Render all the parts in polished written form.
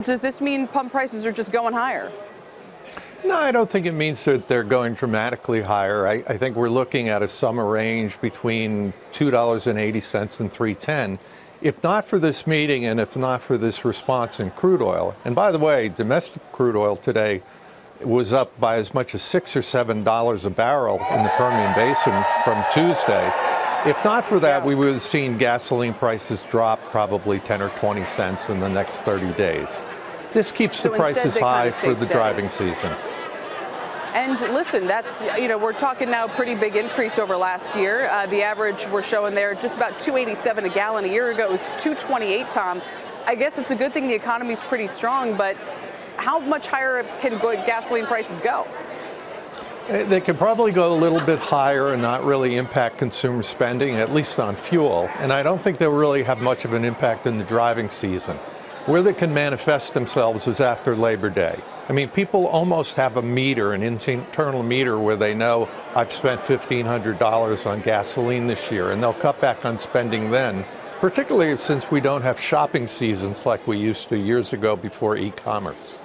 Does this mean pump prices are just going higher? No, I don't think it means that they're going dramatically higher. I think we're looking at a summer range between $2.80 and $3.10. If not for this meeting and if not for this response in crude oil, and by the way, domestic crude oil today was up by as much as $6 or $7 a barrel in the Permian Basin from Tuesday. If not for that, we would have seen gasoline prices drop probably 10 or 20 cents in the next 30 days. This keeps the prices high for the driving season. And listen, that's, we're talking now pretty big increase over last year. The average we're showing there, just about $2.87 a gallon. A year ago, it was $2.28, Tom. I guess it's a good thing the economy's pretty strong, but how much higher can gasoline prices go? They could probably go a little bit higher and not really impact consumer spending, at least on fuel. And I don't think they'll really have much of an impact in the driving season. Where they can manifest themselves is after Labor Day. I mean, people almost have a meter, an internal meter, where they know I've spent $1,500 on gasoline this year, and they'll cut back on spending then, particularly since we don't have shopping seasons like we used to years ago before e-commerce.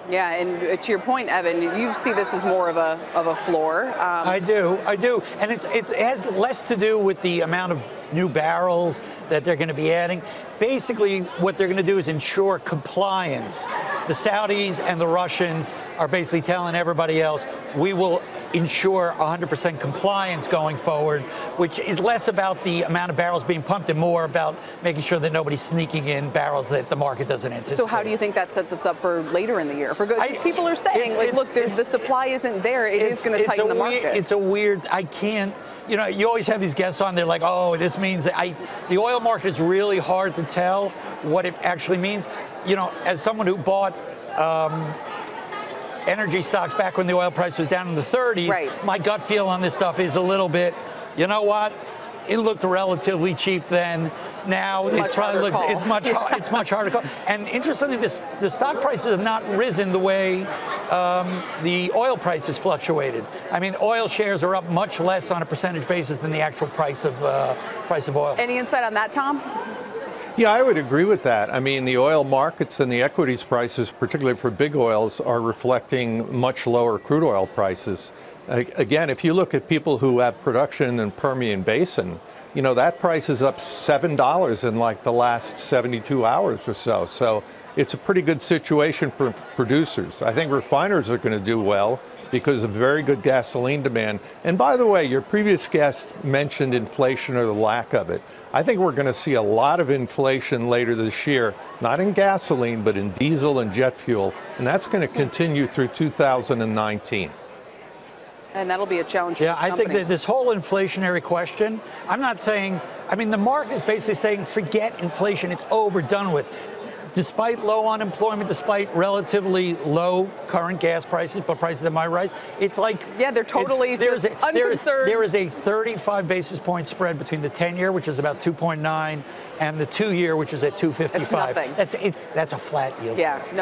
Yeah, and to your point, Evan, you see this as more of a floor. I do, and it has less to do with the amount of new barrels that they're going to be adding. Basically, what they're going to do is ensure compliance. The Saudis and the Russians are basically telling everybody else, we will ensure 100% compliance going forward, which is less about the amount of barrels being pumped and more about making sure that nobody's sneaking in barrels that the market doesn't anticipate. So how do you think that sets us up for later in the year? Because people are saying, look, the supply isn't there. It is going to tighten the market. It's a weird, I can't. You always have these guests on, they're like, oh, this means that the oil market is really hard to tell what it actually means. As someone who bought energy stocks back when the oil price was down in the 30s, right, my gut feel on this stuff is a little bit, you know what? It looked relatively cheap then. Now it probably looks, it's much harder to call. And interestingly, the stock prices have not risen the way the oil prices fluctuated. I mean, oil shares are up much less on a percentage basis than the actual price of oil. Any insight on that, Tom? Yeah, I would agree with that. I mean, the oil markets and the equities prices, particularly for big oils, are reflecting much lower crude oil prices. Again, if you look at people who have production in Permian Basin, that price is up $7 in like the last 72 hours or so. So it's a pretty good situation for producers. I think refiners are going to do well because of very good gasoline demand. And by the way, your previous guest mentioned inflation or the lack of it. I think we're going to see a lot of inflation later this year, not in gasoline, but in diesel and jet fuel. And that's going to continue through 2019. And that'll be a challenge for I think that this whole inflationary question, I'm not saying, the market is basically saying, forget inflation, it's over, done with. Despite low unemployment, despite relatively low current gas prices, but prices that might rise, it's like... Yeah, they're totally just unconcerned. There is a 35 basis point spread between the 10-year, which is about 2.9, and the 2-year, which is at 2.55. That's nothing. That's a flat yield. Yeah, no.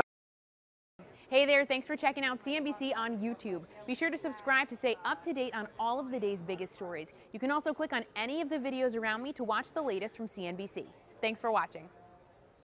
Hey there, thanks for checking out CNBC on YouTube. Be sure to subscribe to stay up to date on all of the day's biggest stories. You can also click on any of the videos around me to watch the latest from CNBC. Thanks for watching.